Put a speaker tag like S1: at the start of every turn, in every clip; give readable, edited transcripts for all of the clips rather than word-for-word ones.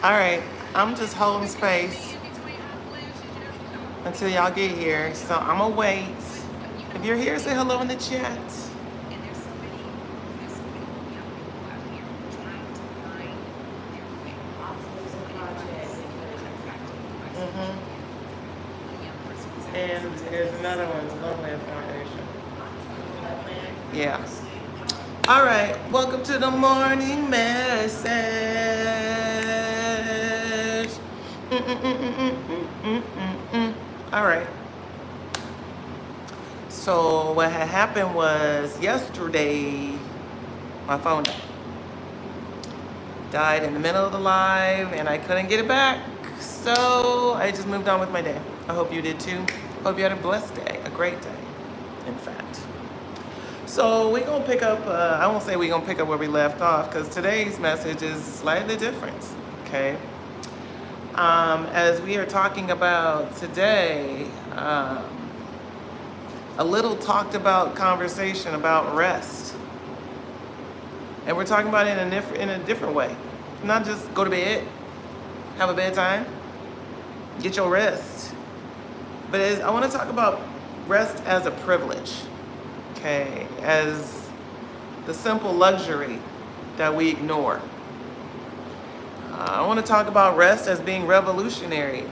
S1: All right, I'm just holding space until y'all get here. So I'm gonna wait. If you're here, say hello in the chat. Mm-hmm. And there's another one, the Loveland Foundation. Yeah. All right, welcome to the morning message. Mm-mm-mm-mm-mm-mm-mm. All right. So what had happened was yesterday, my phone died in the middle of the live and I couldn't get it back. So I just moved on with my day. I hope you did too. Hope you had a blessed day, a great day, in fact. So we're gonna pick up, I won't say we're gonna pick up where we left off because today's message is slightly different, okay? As we are talking about today, a little talked about conversation about rest. And we're talking about it in a different way. Not just go to bed, have a bedtime, get your rest. But I want to talk about rest as a privilege, okay? As the simple luxury that we ignore. I want to talk about rest as being revolutionary,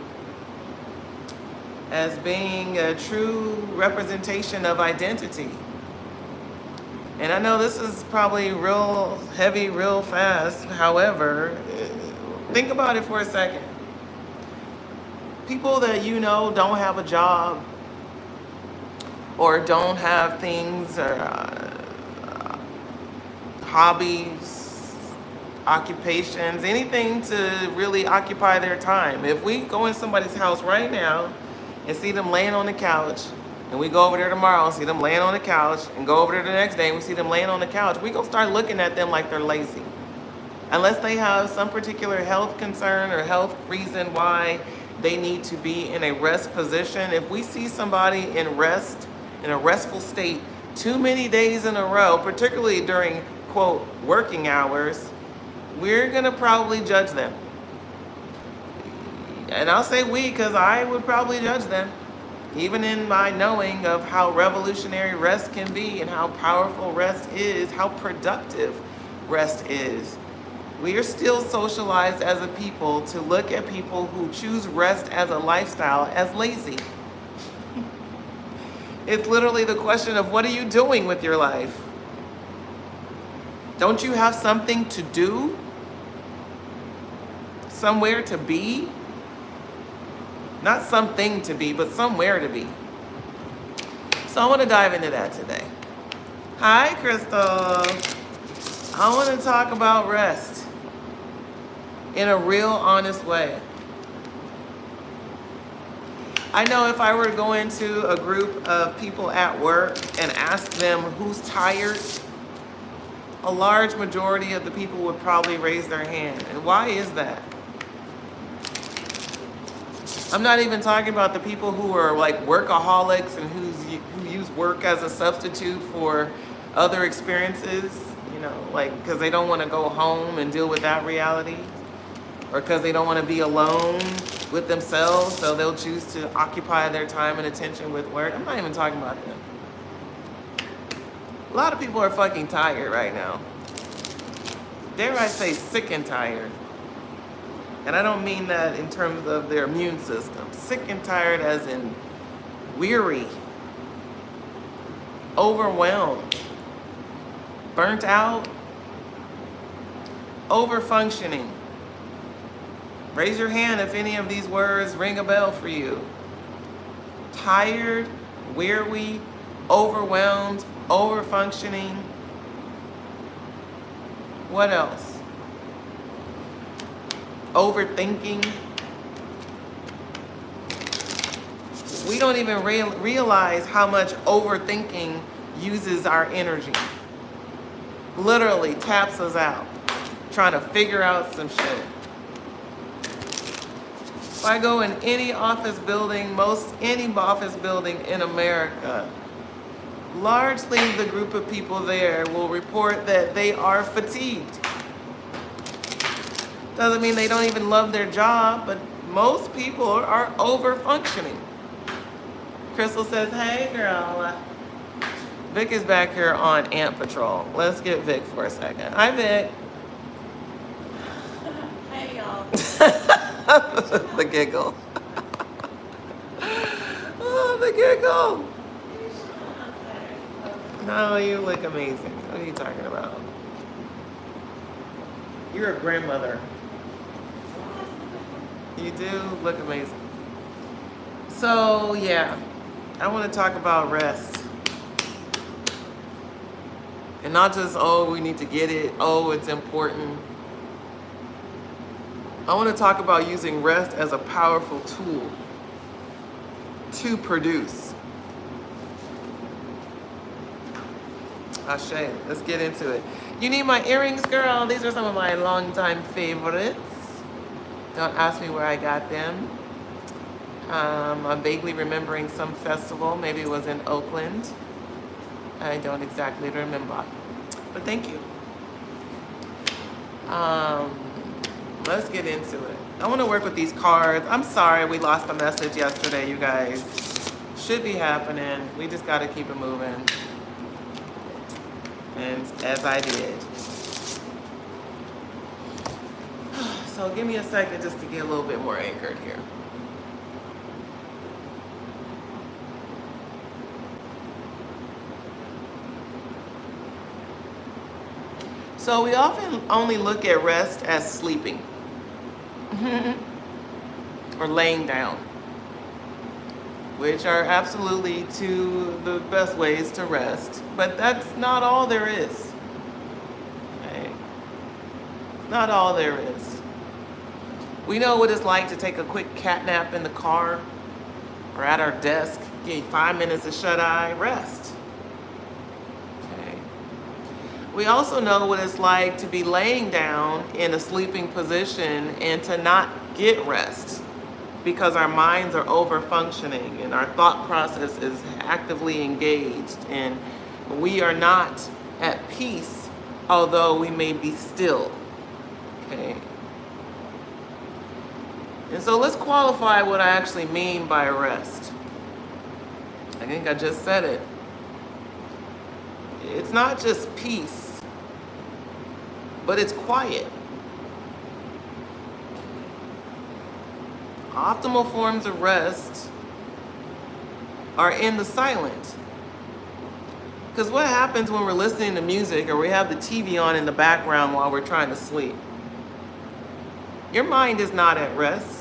S1: as being a true representation of identity. And I know this is probably real heavy, real fast. However, think about it for a second. People that you know don't have a job or don't have things or hobbies, occupations, anything to really occupy their time. If we go in somebody's house right now and see them laying on the couch, and we go over there tomorrow and see them laying on the couch, and go over there the next day and we see them laying on the couch, we gonna start looking at them like they're lazy. Unless they have some particular health concern or health reason why they need to be in a rest position. If we see somebody in rest, in a restful state, too many days in a row, particularly during, quote, working hours, we're gonna probably judge them. And I'll say we, because I would probably judge them. Even in my knowing of how revolutionary rest can be and how powerful rest is, how productive rest is. We are still socialized as a people to look at people who choose rest as a lifestyle as lazy. It's literally the question of what are you doing with your life? Don't you have something to do? Somewhere to be? Not something to be, but somewhere to be. So I want to dive into that today. Hi, Crystal. I want to talk about rest in a real, honest way. I know if I were to go into a group of people at work and ask them who's tired, a large majority of the people would probably raise their hand. And why is that? I'm not even talking about the people who are like workaholics and who use work as a substitute for other experiences, you know, like because they don't want to go home and deal with that reality, or because they don't want to be alone with themselves, so they'll choose to occupy their time and attention with work. I'm not even talking about them. A lot of people are fucking tired right now. Dare I say sick and tired. And I don't mean that in terms of their immune system. Sick and tired as in weary, overwhelmed, burnt out, over-functioning. Raise your hand if any of these words ring a bell for you. Tired, weary, overwhelmed, over-functioning. What else? Overthinking. We don't even realize how much overthinking uses our energy. Literally taps us out, trying to figure out some shit. If I go in any office building, any office building in America, largely the group of people there will report that they are fatigued. Doesn't mean they don't even love their job, but most people are over functioning. Crystal says, hey girl. Vic is back here on Ant Patrol. Let's get Vic for a second. Hi Vic.
S2: Hey y'all.
S1: The giggle. Oh, the giggle. No, you look amazing. What are you talking about? You're a grandmother. You do look amazing. So, yeah, I want to talk about rest. And not just, oh, we need to get it. Oh, it's important. I want to talk about using rest as a powerful tool to produce. Ashe, let's get into it. You need my earrings, girl? These are some of my longtime favorites. Don't ask me where I got them. I'm vaguely remembering some festival. Maybe it was in Oakland. I don't exactly remember. But thank you. Let's get into it. I want to work with these cards. I'm sorry we lost the message yesterday, you guys. Should be happening. We just got to keep it moving. And as I did. So give me a second just to get a little bit more anchored here. So we often only look at rest as sleeping or laying down, which are absolutely two of the best ways to rest, but that's not all there is. Okay? Not all there is. We know what it's like to take a quick cat nap in the car or at our desk, get 5 minutes of shut-eye rest. Okay? We also know what it's like to be laying down in a sleeping position and to not get rest because our minds are over functioning and our thought process is actively engaged and we are not at peace, although we may be still. Okay. And so let's qualify what I actually mean by rest. I think I just said it. It's not just peace, but it's quiet. Optimal forms of rest are in the silent. Because what happens when we're listening to music or we have the TV on in the background while we're trying to sleep? Your mind is not at rest.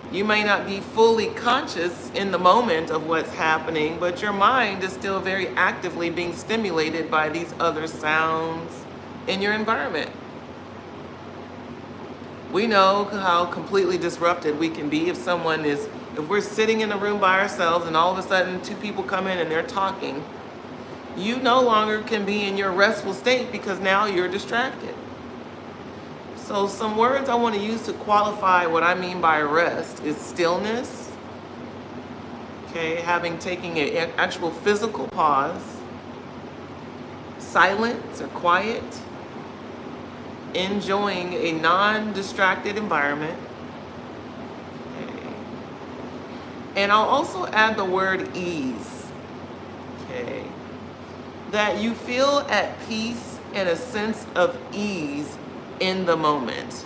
S1: You may not be fully conscious in the moment of what's happening, but your mind is still very actively being stimulated by these other sounds in your environment. We know how completely disrupted we can be if we're sitting in a room by ourselves and all of a sudden two people come in and they're talking. You no longer can be in your restful state because now you're distracted. So some words I want to use to qualify what I mean by rest is stillness, okay, taking an actual physical pause, silence or quiet, enjoying a non-distracted environment, okay. And I'll also add the word ease, okay, that you feel at peace and a sense of ease in the moment.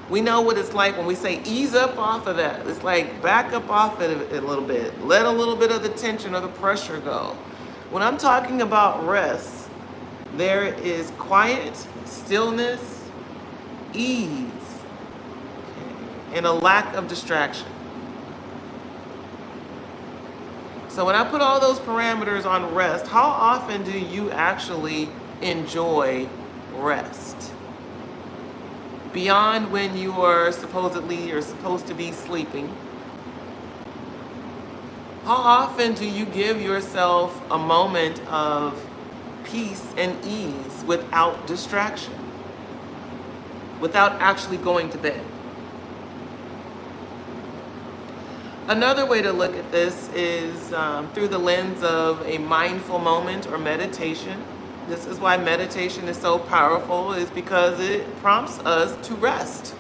S1: We know what it's like when we say ease up off of that. It's like back up off it a little bit. Let a little bit of the tension or the pressure go. When I'm talking about rest, there is quiet, stillness, ease, okay, and a lack of distraction. So when I put all those parameters on rest, how often do you actually enjoy rest? Beyond when you are supposed to be sleeping. How often do you give yourself a moment of peace and ease without distraction? Without actually going to bed? Another way to look at this is through the lens of a mindful moment or meditation. This is why meditation is so powerful, is because it prompts us to rest.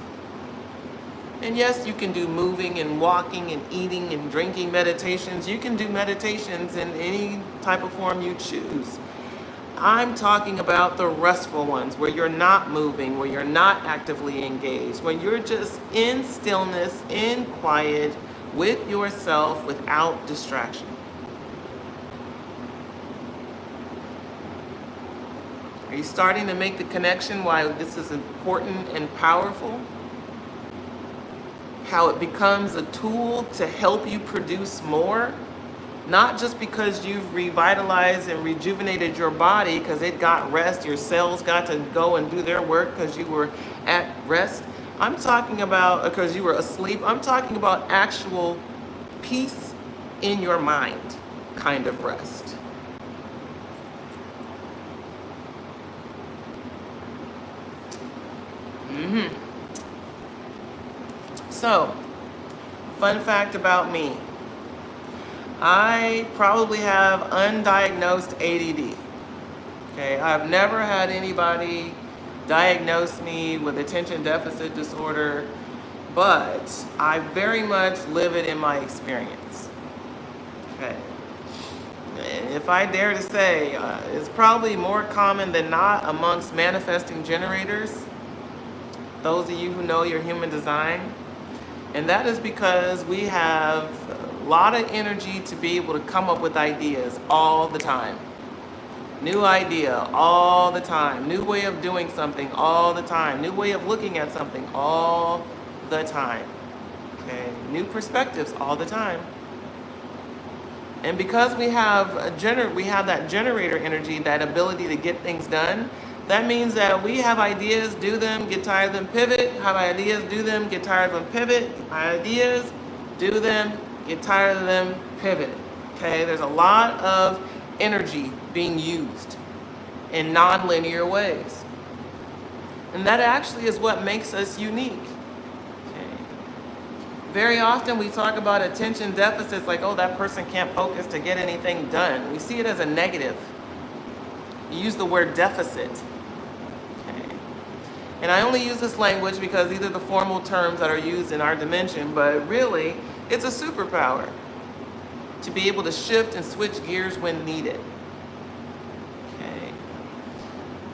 S1: And yes, you can do moving and walking and eating and drinking meditations. You can do meditations in any type of form you choose. I'm talking about the restful ones, where you're not moving, where you're not actively engaged, when you're just in stillness, in quiet, with yourself, without distraction. Are you starting to make the connection why this is important and powerful? How it becomes a tool to help you produce more? Not just because you've revitalized and rejuvenated your body because it got rest, your cells got to go and do their work because you were at rest. I'm talking about because you were asleep. I'm talking about actual peace in your mind kind of rest. So, fun fact about me. I probably have undiagnosed ADD. Okay, I've never had anybody diagnose me with attention deficit disorder, but I very much live it in my experience. Okay. And if I dare to say, it's probably more common than not amongst manifesting generators, those of you who know your human design. And that is because we have a lot of energy to be able to come up with ideas all the time. New idea all the time. New way of doing something all the time. New way of looking at something all the time. Okay, new perspectives all the time. And because we have that generator energy, that ability to get things done, that means that we have ideas, do them, get tired of them, pivot. Have ideas, do them, get tired of them, pivot. Ideas, do them, get tired of them, pivot. Okay, there's a lot of energy being used in non-linear ways. And that actually is what makes us unique. Okay. Very often we talk about attention deficits like, oh, that person can't focus to get anything done. We see it as a negative. You use the word deficit. And I only use this language because these are the formal terms that are used in our dimension, but really, it's a superpower to be able to shift and switch gears when needed. Okay.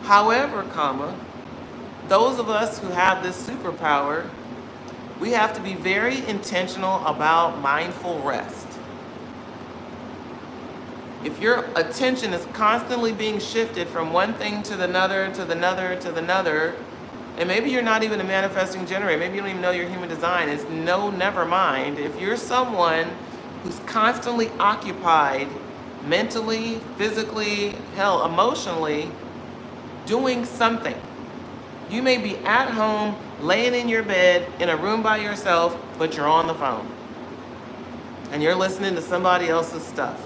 S1: However, those of us who have this superpower, we have to be very intentional about mindful rest. If your attention is constantly being shifted from one thing to another, to another, to another, and maybe you're not even a manifesting generator, maybe you don't even know your human design, it's never mind. If you're someone who's constantly occupied mentally, physically, hell, emotionally, doing something. You may be at home, laying in your bed, in a room by yourself, but you're on the phone. And you're listening to somebody else's stuff.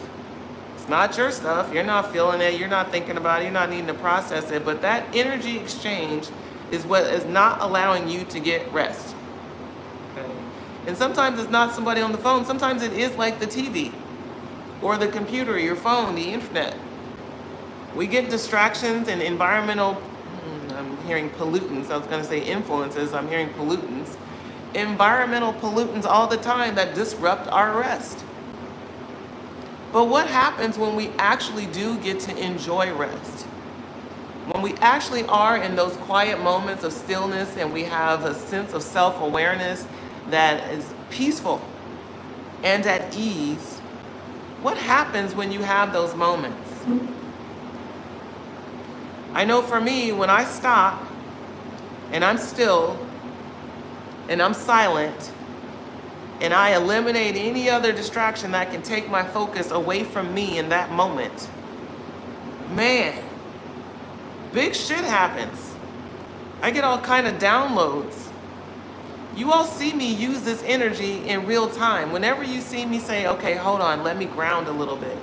S1: It's not your stuff, you're not feeling it, you're not thinking about it, you're not needing to process it, but that energy exchange is what is not allowing you to get rest. Okay. And sometimes it's not somebody on the phone. Sometimes it is like the TV or the computer, your phone, the internet. We get distractions and environmental, I'm hearing pollutants. I was going to say influences. I'm hearing pollutants. Environmental pollutants all the time that disrupt our rest. But what happens when we actually do get to enjoy rest? When we actually are in those quiet moments of stillness and we have a sense of self-awareness that is peaceful and at ease, what happens when you have those moments? I know for me, when I stop and I'm still and I'm silent and I eliminate any other distraction that can take my focus away from me in that moment, man, big shit happens. I get all kind of downloads. You all see me use this energy in real time. Whenever you see me say, okay, hold on, let me ground a little bit.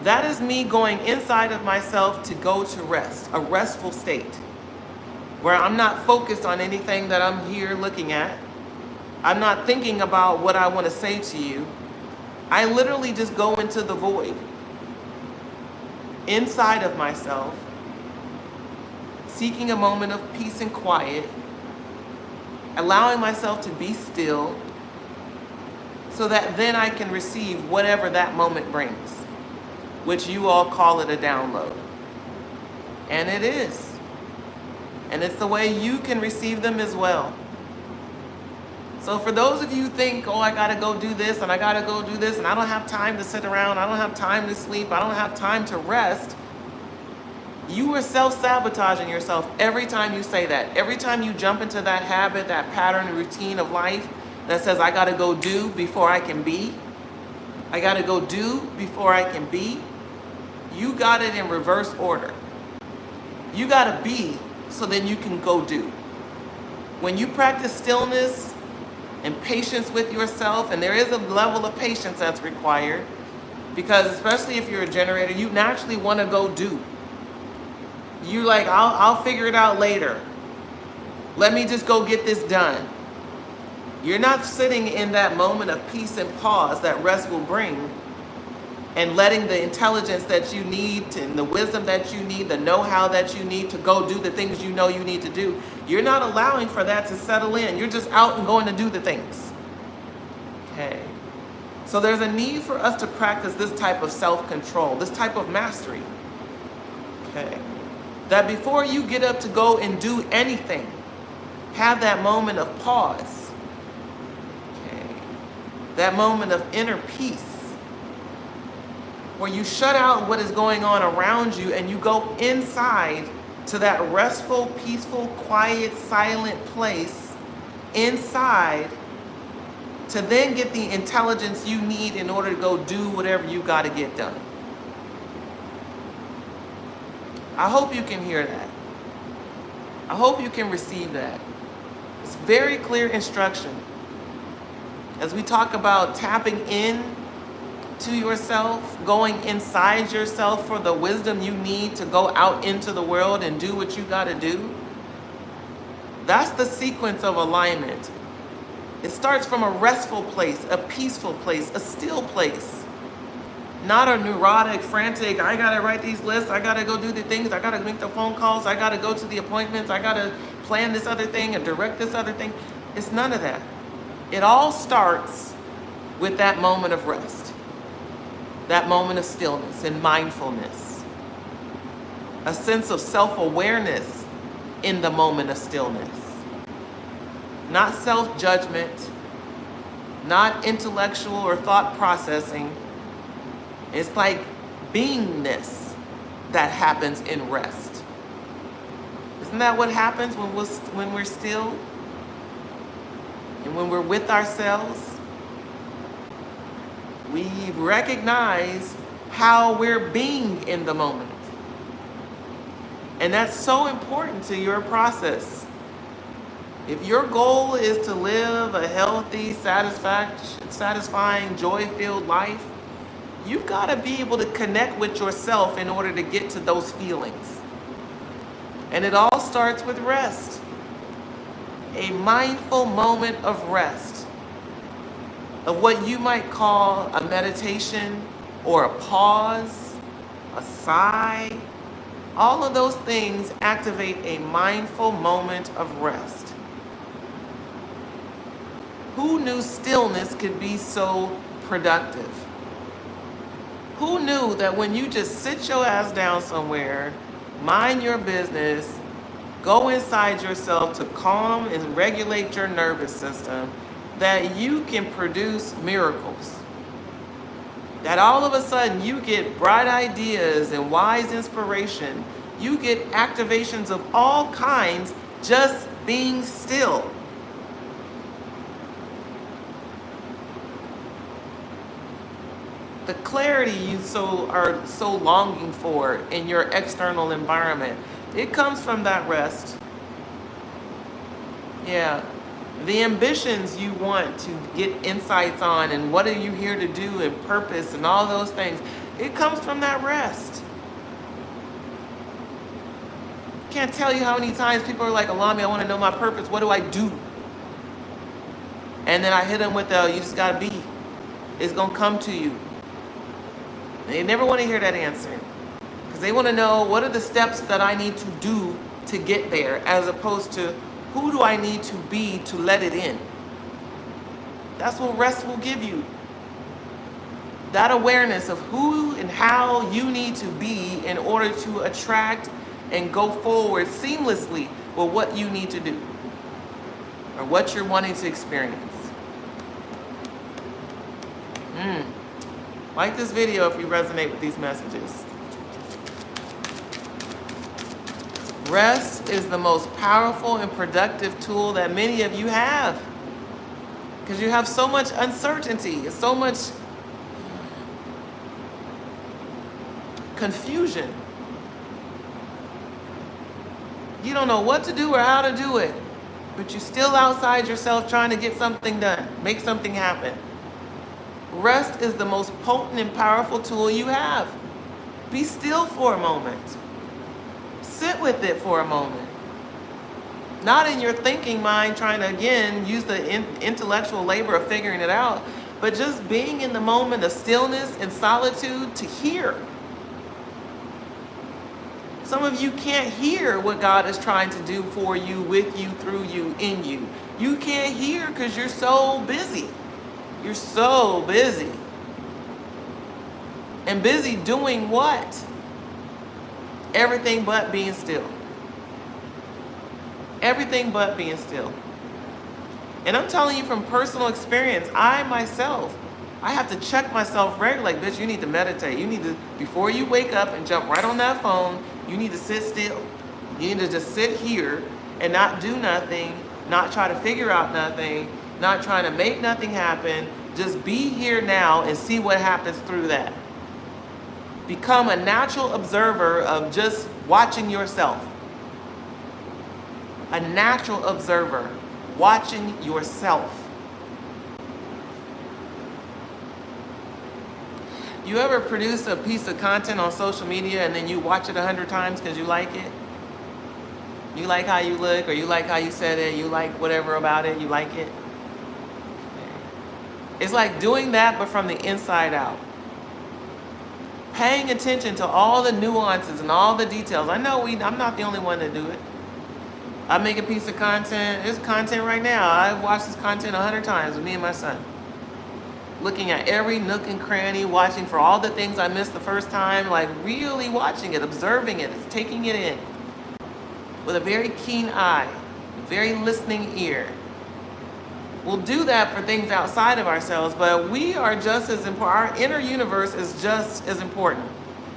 S1: That is me going inside of myself to go to rest, a restful state, where I'm not focused on anything that I'm here looking at. I'm not thinking about what I want to say to you. I literally just go into the void, inside of myself, seeking a moment of peace and quiet, allowing myself to be still so that then I can receive whatever that moment brings, which you all call it a download. And it is. And it's the way you can receive them as well. So for those of you who think, oh, I gotta go do this and I gotta go do this and I don't have time to sit around, I don't have time to sleep, I don't have time to rest, you are self-sabotaging yourself every time you say that. Every time you jump into that habit, that pattern and routine of life that says, I gotta go do before I can be. I gotta go do before I can be. You got it in reverse order. You gotta be so then you can go do. When you practice stillness and patience with yourself, and there is a level of patience that's required, because especially if you're a generator, you naturally wanna go do. You like, I'll figure it out later. Let me just go get this done. You're not sitting in that moment of peace and pause that rest will bring and letting the intelligence that you need and the wisdom that you need, the know-how that you need to go do the things you know you need to do. You're not allowing for that to settle in. You're just out and going to do the things. Okay. So there's a need for us to practice this type of self-control, this type of mastery. Okay. That before you get up to go and do anything, have that moment of pause. Okay. That moment of inner peace, where you shut out what is going on around you and you go inside to that restful, peaceful, quiet, silent place inside to then get the intelligence you need in order to go do whatever you got to get done. I hope you can hear that. I hope you can receive that. It's very clear instruction. As we talk about tapping in to yourself, going inside yourself for the wisdom you need to go out into the world and do what you got to do. That's the sequence of alignment. It starts from a restful place, a peaceful place, a still place. Not a neurotic, frantic, I gotta write these lists, I gotta go do the things, I gotta make the phone calls, I gotta go to the appointments, I gotta plan this other thing and direct this other thing. It's none of that. It all starts with that moment of rest, that moment of stillness and mindfulness, a sense of self-awareness in the moment of stillness. Not self-judgment, not intellectual or thought processing. It's like beingness that happens in rest. Isn't that what happens when we're still? And when we're with ourselves? We recognize how we're being in the moment. And that's so important to your process. If your goal is to live a healthy, satisfying, joy-filled life, you've got to be able to connect with yourself in order to get to those feelings. And it all starts with rest. A mindful moment of rest, of what you might call a meditation or a pause, a sigh. All of those things activate a mindful moment of rest. Who knew stillness could be so productive? Who knew that when you just sit your ass down somewhere, mind your business, go inside yourself to calm and regulate your nervous system, that you can produce miracles? That all of a sudden you get bright ideas and wise inspiration. You get activations of all kinds just being still. The clarity you are so longing for in your external environment, it comes from that rest. Yeah. The ambitions you want to get insights on and what are you here to do and purpose and all those things, it comes from that rest. Can't tell you how many times people are like, Allah-mi, I want to know my purpose. What do I do? And then I hit them with you just got to be. It's going to come to you. They never want to hear that answer because they want to know what are the steps that I need to do to get there, as opposed to who do I need to be to let it in. That's what rest will give you. That awareness of who and how you need to be in order to attract and go forward seamlessly with what you need to do or what you're wanting to experience. Like this video if you resonate with these messages. Rest is the most powerful and productive tool that many of you have, because you have so much uncertainty, so much confusion. You don't know what to do or how to do it, but you're still outside yourself trying to get something done, make something happen. Rest is the most potent and powerful tool you have. Be still for a moment. Sit with it for a moment. Not in your thinking mind trying to, again, use the intellectual labor of figuring it out, but just being in the moment of stillness and solitude to hear. Some of you can't hear what God is trying to do for you, with you, through you, in you. You can't hear because you're so busy. You're so busy. And busy doing what? Everything but being still. Everything but being still. And I'm telling you from personal experience, I myself, I have to check myself regularly. Like, bitch, you need to meditate. You need to, before you wake up and jump right on that phone, you need to sit still. You need to just sit here and not do nothing, not try to figure out nothing, not trying to make nothing happen. Just be here now and see what happens through that. Become a natural observer of just watching yourself. A natural observer, watching yourself. You ever produce a piece of content on social media and then you watch it 100 times because you like it? You like how you look, or you like how you said it, you like whatever about it, you like it? It's like doing that but from the inside out. Paying attention to all the nuances and all the details. I know I'm not the only one to do it. I make a piece of content. There's content right now. I've watched this content 100 times with me and my son. Looking at every nook and cranny, watching for all the things I missed the first time, like really watching it, observing it, taking it in with a very keen eye, a very listening ear. We'll do that for things outside of ourselves, but we are just as important. Our inner universe is just as important.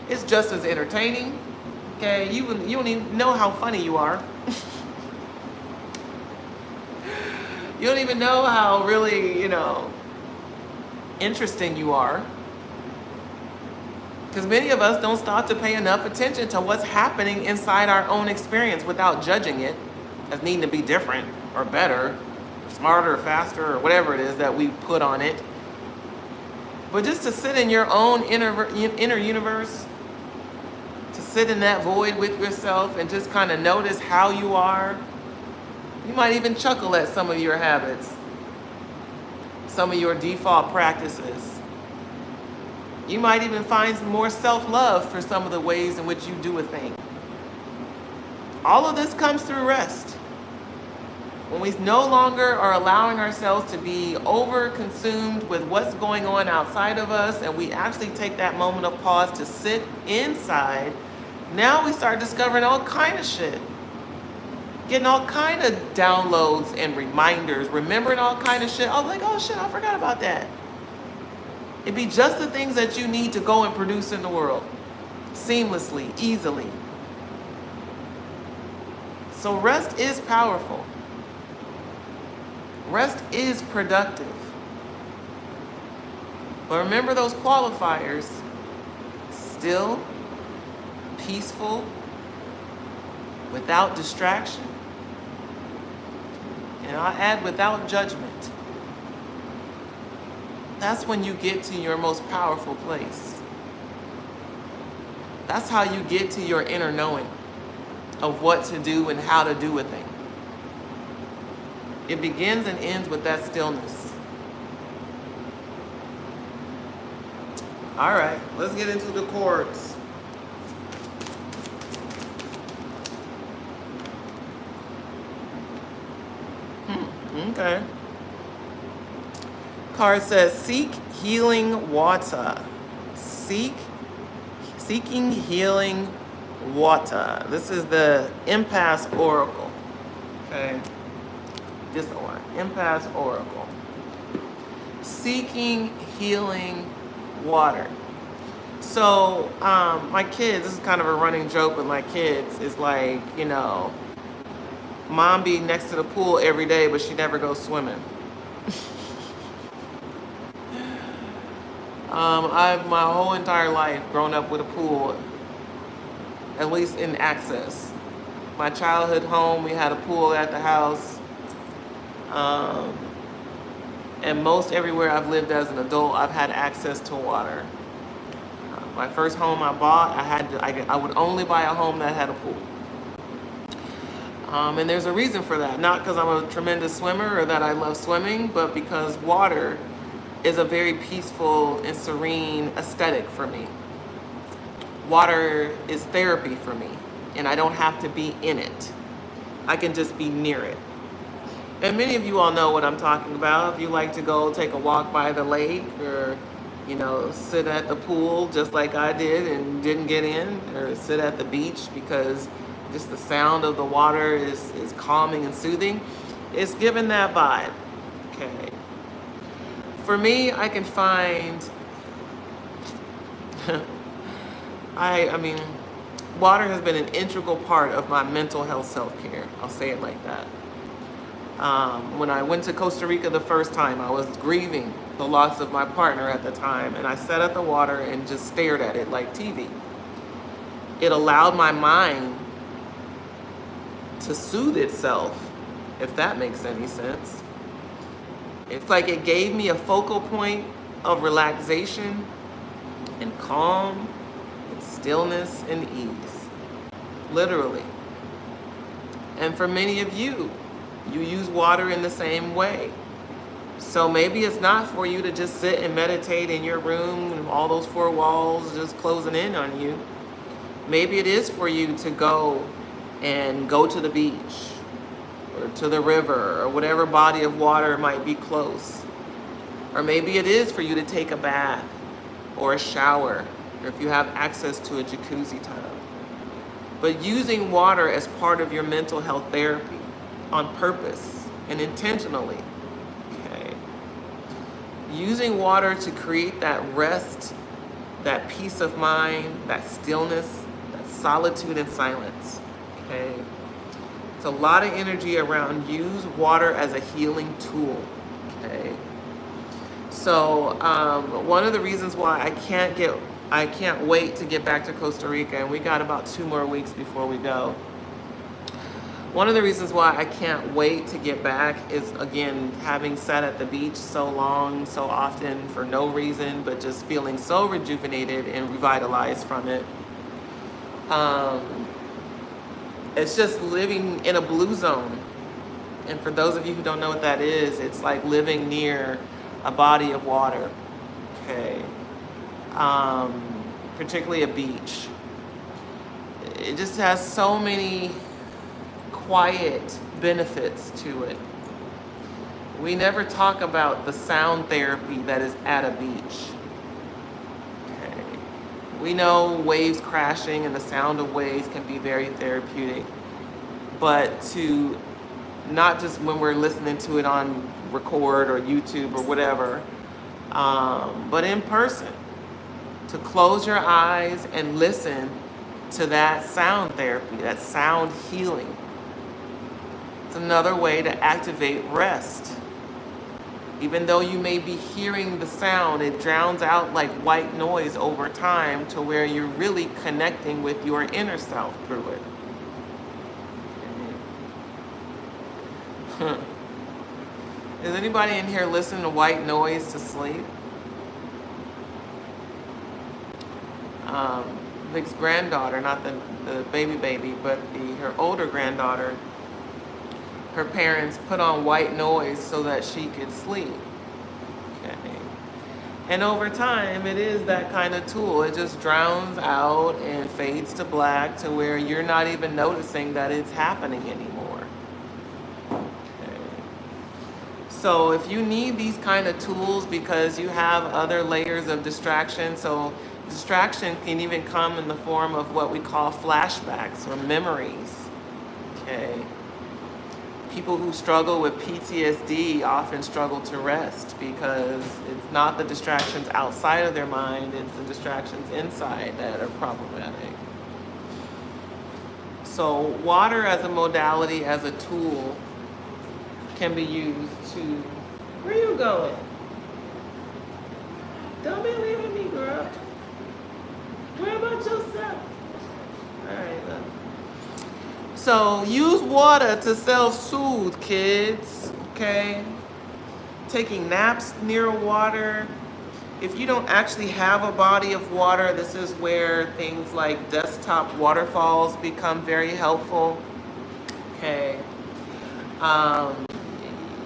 S1: It's just as entertaining. Okay, you don't even know how funny you are. You don't even know how really, interesting you are. Because many of us don't stop to pay enough attention to what's happening inside our own experience without judging it as needing to be different or better, smarter or faster or whatever it is that we put on it. But just to sit in your own inner universe, to sit in that void with yourself and just kind of notice how you are. You might even chuckle at some of your habits, some of your default practices. You might even find some more self-love for some of the ways in which you do a thing. All of this comes through rest. When we no longer are allowing ourselves to be over-consumed with what's going on outside of us, and we actually take that moment of pause to sit inside, now we start discovering all kind of shit. Getting all kind of downloads and reminders, remembering all kind of shit. Oh, like, oh shit, I forgot about that. It'd be just the things that you need to go and produce in the world, seamlessly, easily. So rest is powerful. Rest is productive. But remember those qualifiers: still, peaceful, without distraction, and I'll add without judgment. That's when you get to your most powerful place. That's how you get to your inner knowing of what to do and how to do a thing. It begins and ends with that stillness. All right, let's get into the chords. Okay. Card says, seek healing water. Seeking healing water. This is the Impasse Oracle. Okay. Just one. Impasse Oracle. Seeking healing water. So, my kids, this is kind of a running joke with my kids, is like, mom be next to the pool every day, but she never goes swimming. I've my whole entire life grown up with a pool, at least in access. My childhood home, we had a pool at the house. And most everywhere I've lived as an adult, I've had access to water. My first home I bought, I would only buy a home that had a pool. And there's a reason for that. Not because I'm a tremendous swimmer or that I love swimming, but because water is a very peaceful and serene aesthetic for me. Water is therapy for me, and I don't have to be in it. I can just be near it. And many of you all know what I'm talking about. If you like to go take a walk by the lake or, sit at the pool just like I did and didn't get in, or sit at the beach because just the sound of the water is calming and soothing, it's given that vibe. Okay. For me, I can find, water has been an integral part of my mental health self-care. I'll say it like that. When I went to Costa Rica the first time, I was grieving the loss of my partner at the time, and I sat at the water and just stared at it like TV. It allowed my mind to soothe itself, if that makes any sense. It's like it gave me a focal point of relaxation and calm and stillness and ease, literally. And for many of you, you use water in the same way. So maybe it's not for you to just sit and meditate in your room and all those four walls just closing in on you. Maybe it is for you to go to the beach or to the river or whatever body of water might be close. Or maybe it is for you to take a bath or a shower, or if you have access to a jacuzzi tub. But using water as part of your mental health therapy on purpose and intentionally. Okay. Using water to create that rest, that peace of mind, that stillness, that solitude and silence. Okay. It's a lot of energy around use water as a healing tool. Okay. So one of the reasons why I can't wait to get back to Costa Rica, and we got about 2 more weeks before we go. One of the reasons why I can't wait to get back is, again, having sat at the beach so long, so often, for no reason, but just feeling so rejuvenated and revitalized from it. It's just living in a blue zone. And for those of you who don't know what that is, it's like living near a body of water, okay? Particularly a beach. It just has so many quiet benefits to it. We never talk about the sound therapy that is at a beach. Okay. We know waves crashing and the sound of waves can be very therapeutic, but to not just when we're listening to it on record or YouTube or whatever, but in person, to close your eyes and listen to that sound therapy, that sound healing. It's another way to activate rest. Even though you may be hearing the sound, it drowns out like white noise over time to where you're really connecting with your inner self through it. Okay. Is anybody in here listening to white noise to sleep? Vic's granddaughter, not the baby, but her older granddaughter, her parents put on white noise so that she could sleep. Okay. And over time, it is that kind of tool. It just drowns out and fades to black to where you're not even noticing that it's happening anymore. Okay. So if you need these kind of tools because you have other layers of distraction, so distraction can even come in the form of what we call flashbacks or memories. Okay. People who struggle with PTSD often struggle to rest because it's not the distractions outside of their mind, it's the distractions inside that are problematic. So water as a modality, as a tool, can be used to... Where you going? Don't be leaving me, girl. Where about yourself? All right, look. So use water to self-soothe, kids, okay? Taking naps near water. If you don't actually have a body of water, this is where things like desktop waterfalls become very helpful, okay?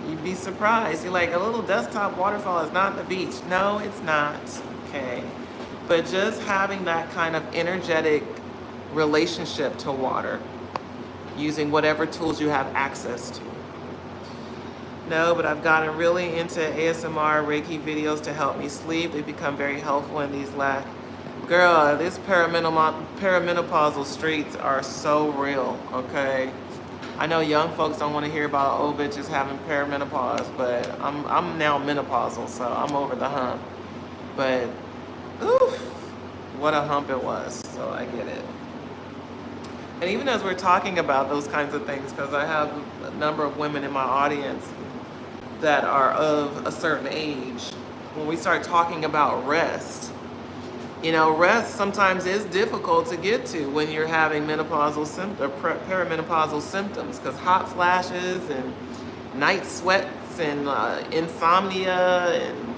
S1: You'd be surprised. You're like, a little desktop waterfall is not the beach. No, it's not, okay? But just having that kind of energetic relationship to water, using whatever tools you have access to. No, but I've gotten really into ASMR Reiki videos to help me sleep. They become very helpful in these Girl, these perimenopausal streets are so real, okay? I know young folks don't want to hear about old bitches having perimenopause, but I'm now menopausal, so I'm over the hump. But, oof, what a hump it was, so I get it. And even as we're talking about those kinds of things, because I have a number of women in my audience that are of a certain age, when we start talking about rest, you know, rest sometimes is difficult to get to when you're having menopausal symptoms, perimenopausal symptoms, because hot flashes and night sweats and insomnia and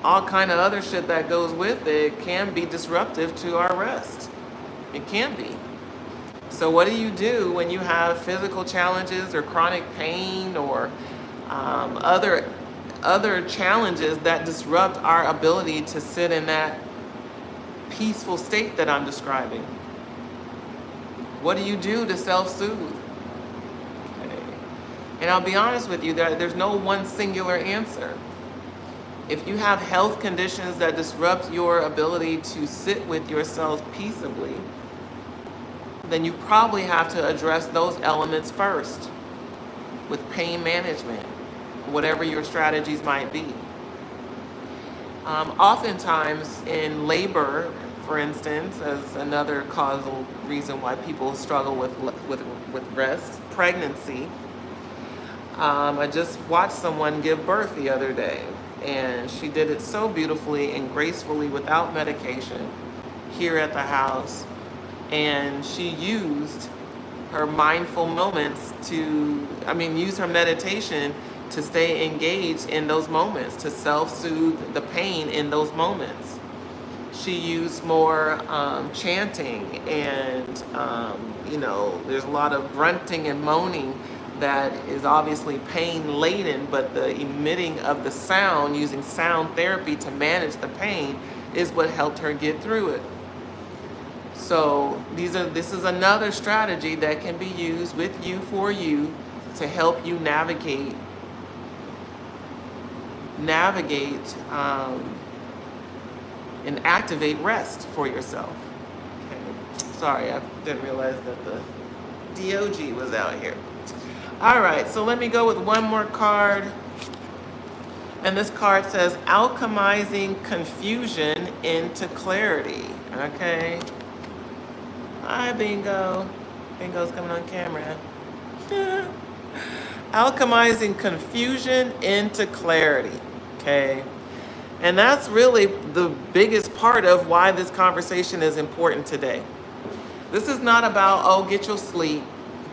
S1: all kind of other shit that goes with it can be disruptive to our rest. It can be. So what do when you have physical challenges or chronic pain or other challenges that disrupt our ability to sit in that peaceful state that I'm describing? What do you do to self-soothe? Okay. And I'll be honest with you, there's no one singular answer. If you have health conditions that disrupt your ability to sit with yourself peaceably, then you probably have to address those elements first with pain management, whatever your strategies might be. Oftentimes in labor, for instance, as another causal reason why people struggle with rest, pregnancy. I just watched someone give birth the other day, and she did it so beautifully and gracefully without medication here at the house. And she used her mindful moments use her meditation to stay engaged in those moments, to self-soothe the pain in those moments. She used more chanting and, there's a lot of grunting and moaning that is obviously pain-laden, but the emitting of the sound, using sound therapy to manage the pain, is what helped her get through it. So this is another strategy that can be used with you, for you, to help you navigate and activate rest for yourself. Okay. Sorry, I didn't realize that the DOG was out here. All right, so let me go with one more card. And this card says, alchemizing confusion into clarity. Okay. Hi, Bingo. Bingo's coming on camera. Alchemizing confusion into clarity. Okay. And that's really the biggest part of why this conversation is important today. This is not about, get your sleep,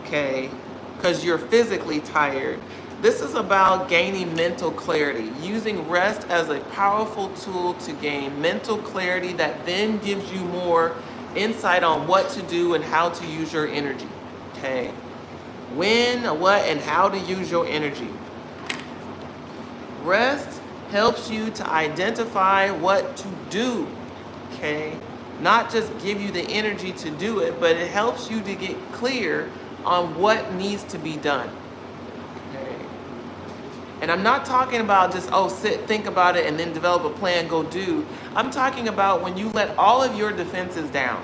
S1: okay, because you're physically tired. This is about gaining mental clarity, using rest as a powerful tool to gain mental clarity that then gives you more insight on what to do and how to use your energy, okay? When, what, and how to use your energy. Rest helps you to identify what to do, okay? Not just give you the energy to do it, but it helps you to get clear on what needs to be done, okay? And I'm not talking about just, oh, sit, think about it, and then develop a plan, go do. I'm talking about when you let all of your defenses down.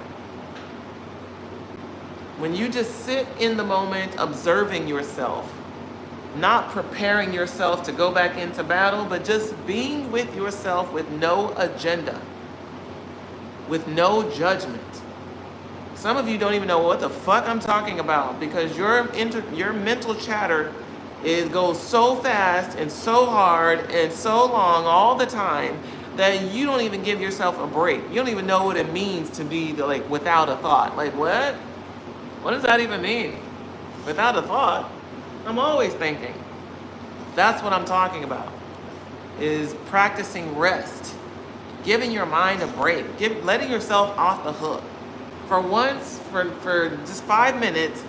S1: When you just sit in the moment, observing yourself, not preparing yourself to go back into battle, but just being with yourself with no agenda, with no judgment. Some of you don't even know what the fuck I'm talking about because your mental chatter goes so fast and so hard and so long all the time that you don't even give yourself a break. You don't even know what it means to be like without a thought. Like what? What does that even mean? Without a thought? I'm always thinking. That's what I'm talking about. Is practicing rest. Giving your mind a break. Letting yourself off the hook. For once, for just 5 minutes,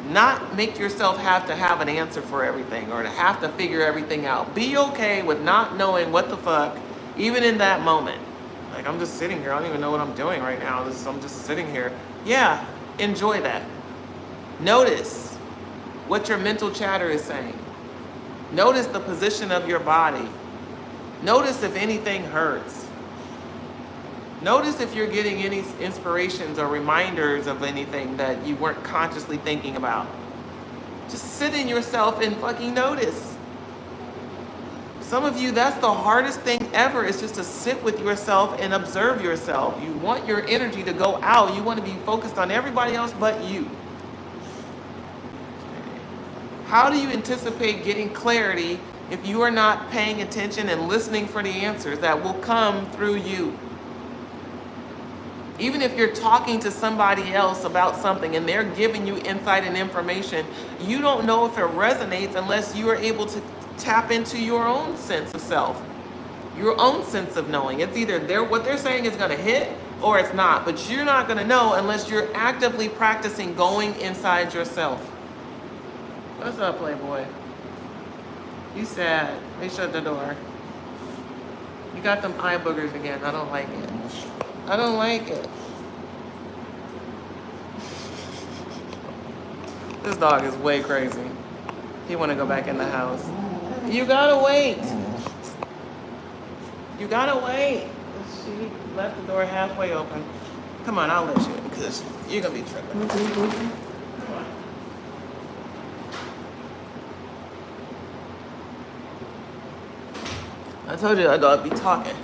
S1: not make yourself have to have an answer for everything or to have to figure everything out. Be okay with not knowing what the fuck, even in that moment. Like, I'm just sitting here. I don't even know what I'm doing right now. I'm just sitting here. Yeah, enjoy that. Notice what your mental chatter is saying. Notice the position of your body. Notice if anything hurts. Notice if you're getting any inspirations or reminders of anything that you weren't consciously thinking about. Just sit in yourself and fucking notice. Some of you, that's the hardest thing ever, is just to sit with yourself and observe yourself. You want your energy to go out. You want to be focused on everybody else but you. How do you anticipate getting clarity if you are not paying attention and listening for the answers that will come through you? Even if you're talking to somebody else about something and they're giving you insight and information, you don't know if it resonates unless you are able to tap into your own sense of self, your own sense of knowing. It's either what they're saying is going to hit or it's not, but you're not going to know unless you're actively practicing going inside yourself. What's up, Playboy? You sad. They shut the door. You got them eye boogers again. I don't like it. I don't like it. This dog is way crazy. He want to go back in the house. You gotta wait. You gotta wait. She left the door halfway open. Come on, I'll let you in because you're gonna be tripping. Come on. I told you that dog be talking.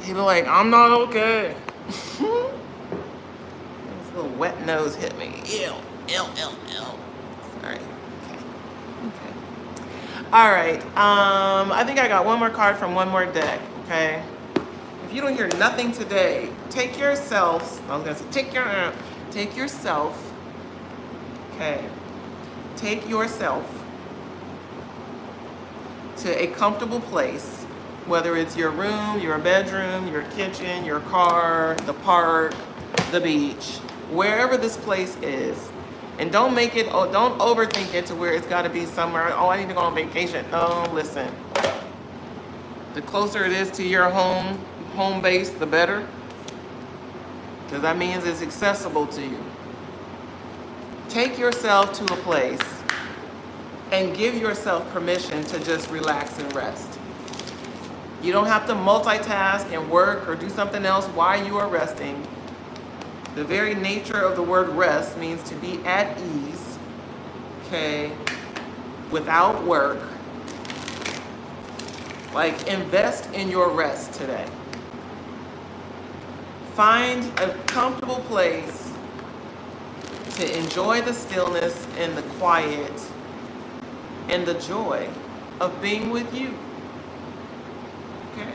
S1: He be like, I'm not okay. This little wet nose hit me. Ew, ew, ew, ew. Sorry. Okay. All right. I think I got one more card from one more deck. Okay. If you don't hear nothing today, take yourself. I was gonna say take yourself. Okay. Take yourself to a comfortable place. Whether it's your room, your bedroom, your kitchen, your car, the park, the beach, wherever this place is. And don't overthink it to where it's gotta be somewhere, oh, I need to go on vacation. No, listen. The closer it is to your home base, the better. Because that means it's accessible to you. Take yourself to a place and give yourself permission to just relax and rest. You don't have to multitask and work or do something else while you are resting. The very nature of the word rest means to be at ease, okay, without work. Like, invest in your rest today. Find a comfortable place to enjoy the stillness and the quiet and the joy of being with you. Okay.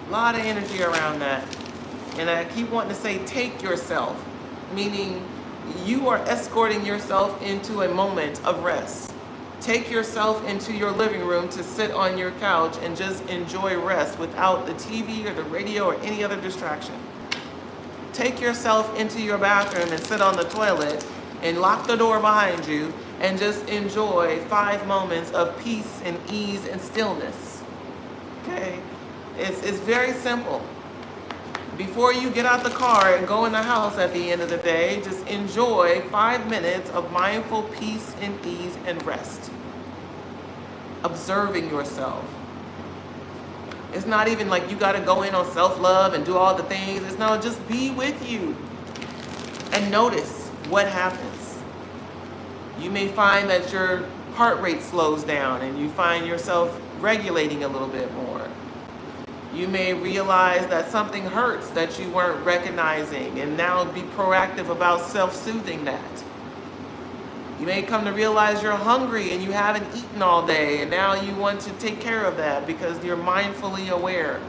S1: A lot of energy around that. And I keep wanting to say, take yourself, meaning you are escorting yourself into a moment of rest. Take yourself into your living room to sit on your couch and just enjoy rest without the TV or the radio or any other distraction. Take yourself into your bathroom and sit on the toilet and lock the door behind you and just enjoy 5 moments of peace and ease and stillness. Okay? It's very simple. Before you get out the car and go in the house at the end of the day, just enjoy 5 minutes of mindful peace and ease and rest. observing yourself. It's not even like you got to go in on self-love and do all the things. It's no, just be with you and notice what happens. You may find that your heart rate slows down and you find yourself regulating a little bit more. You may realize that something hurts that you weren't recognizing, and now be proactive about self-soothing that. You may come to realize you're hungry and you haven't eaten all day, and now you want to take care of that because you're mindfully aware.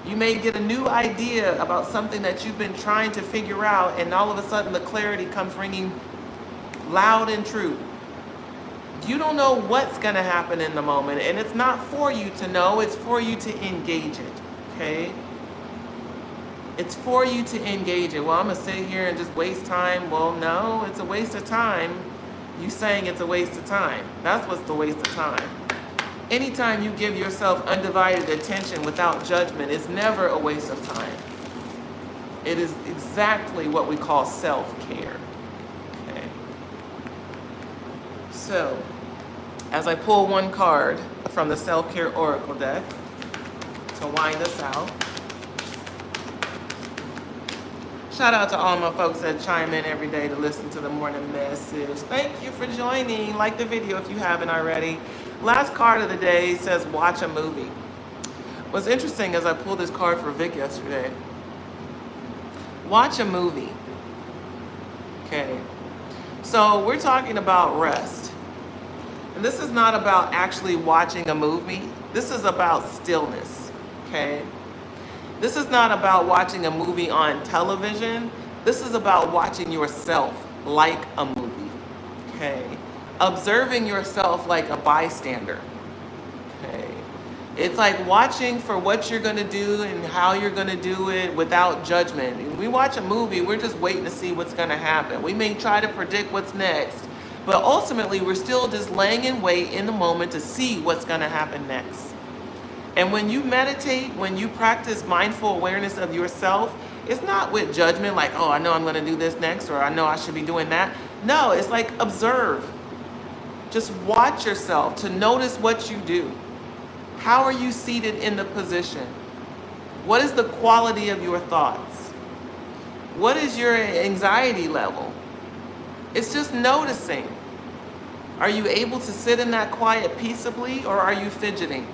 S1: You may get a new idea about something that you've been trying to figure out, and all of a sudden the clarity comes ringing loud and true. You don't know what's going to happen in the moment, and it's not for you to know, it's for you to engage it, okay? It's for you to engage it. Well, I'm going to sit here and just waste time. Well, no, it's a waste of time. You saying it's a waste of time. That's what's the waste of time. Anytime you give yourself undivided attention without judgment, it's never a waste of time. It is exactly what we call self-care. Okay. So, as I pull one card from the Self-Care Oracle deck to wind us out, shout out to all my folks that chime in every day to listen to the morning message. Thank you for joining. Like the video if you haven't already. Last card of the day says watch a movie. What's interesting as I pulled this card for Vic yesterday, watch a movie. Okay. So we're talking about rest. And this is not about actually watching a movie. This is about stillness. Okay. This is not about watching a movie on television. This is about watching yourself like a movie, okay? Observing yourself like a bystander, okay? It's like watching for what you're gonna do and how you're gonna do it without judgment. When we watch a movie, we're just waiting to see what's gonna happen. We may try to predict what's next, but ultimately we're still just laying in wait in the moment to see what's gonna happen next. And when you meditate, when you practice mindful awareness of yourself, it's not with judgment like, oh, I know I'm going to do this next, or I know I should be doing that. No, it's like observe. Just watch yourself to notice what you do. How are you seated in the position? What is the quality of your thoughts? What is your anxiety level? It's just noticing. Are you able to sit in that quiet peaceably, or are you fidgeting?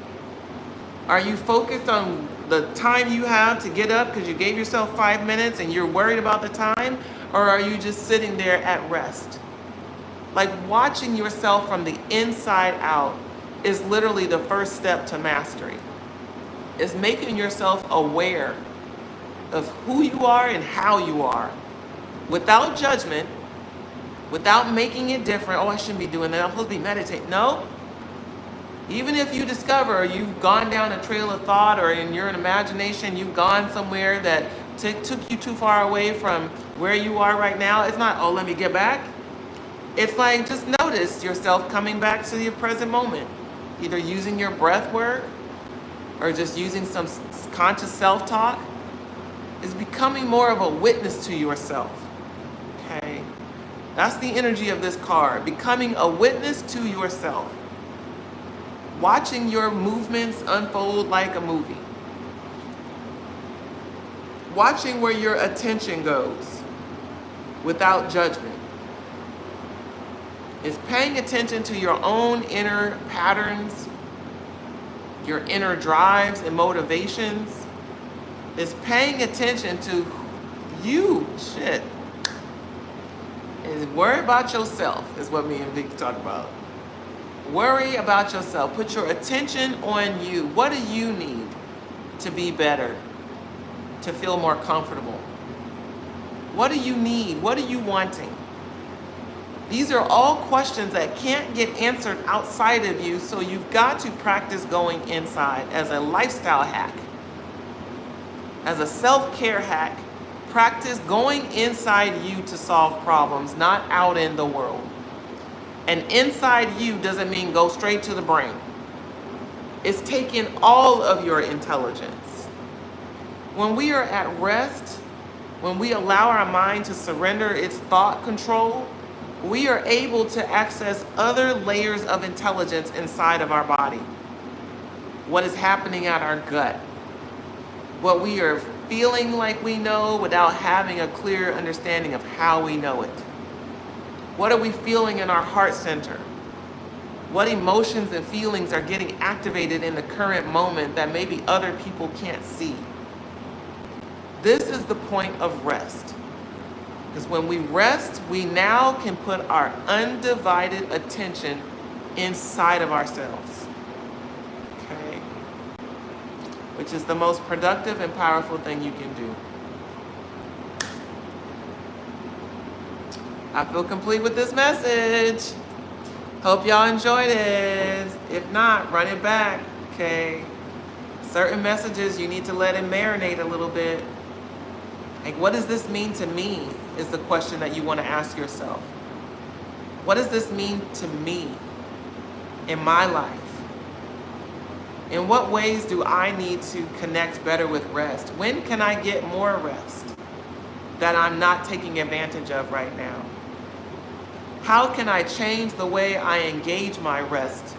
S1: Are you focused on the time you have to get up because you gave yourself 5 minutes and you're worried about the time? Or are you just sitting there at rest? Like watching yourself from the inside out is literally the first step to mastery. It's making yourself aware of who you are and how you are. Without judgment, without making it different. Oh, I shouldn't be doing that. I'm supposed to be meditating. No. Even if you discover you've gone down a trail of thought, or in your imagination you've gone somewhere that took you too far away from where you are right now, it's not, oh, let me get back. It's like just notice yourself coming back to your present moment, either using your breath work or just using some conscious self-talk. Is becoming more of a witness to yourself. Okay? That's the energy of this card, becoming a witness to yourself. Watching your movements unfold like a movie. Watching where your attention goes without judgment. It's paying attention to your own inner patterns, your inner drives and motivations. It's paying attention to you. Shit. Is worry about yourself is what me and Vicky talk about. Worry about yourself. Put your attention on you. What do you need to be better? To feel more comfortable? What do you need? What are you wanting? These are all questions that can't get answered outside of you, so you've got to practice going inside as a lifestyle hack. As a self-care hack, practice going inside you to solve problems, not out in the world. And inside you doesn't mean go straight to the brain. It's taking all of your intelligence. When we are at rest, when we allow our mind to surrender its thought control, we are able to access other layers of intelligence inside of our body. What is happening at our gut, what we are feeling like we know without having a clear understanding of how we know it. What are we feeling in our heart center? What emotions and feelings are getting activated in the current moment that maybe other people can't see? This is the point of rest. Because when we rest, we now can put our undivided attention inside of ourselves. Okay? Which is the most productive and powerful thing you can do. I feel complete with this message. Hope y'all enjoyed it. If not, run it back, okay? Certain messages, you need to let it marinate a little bit. Like, what does this mean to me is the question that you want to ask yourself. What does this mean to me in my life? In what ways do I need to connect better with rest? When can I get more rest that I'm not taking advantage of right now? How can I change the way I engage my rest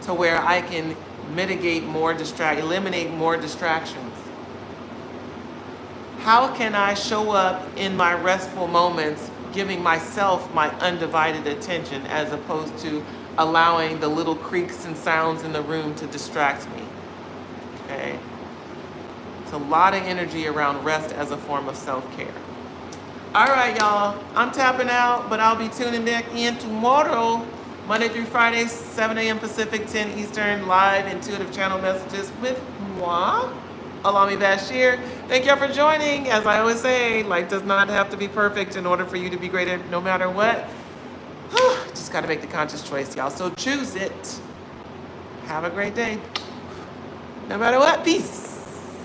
S1: to where I can eliminate more distractions? How can I show up in my restful moments, giving myself my undivided attention as opposed to allowing the little creaks and sounds in the room to distract me? Okay. It's a lot of energy around rest as a form of self-care. All right, y'all. I'm tapping out, but I'll be tuning back in tomorrow, Monday through Friday, 7 a.m. Pacific, 10 Eastern, live intuitive channel messages with moi, Allah-mi Basheer. Thank y'all for joining. As I always say, life does not have to be perfect in order for you to be greater no matter what. Just got to make the conscious choice, y'all. So choose it. Have a great day. No matter what. Peace.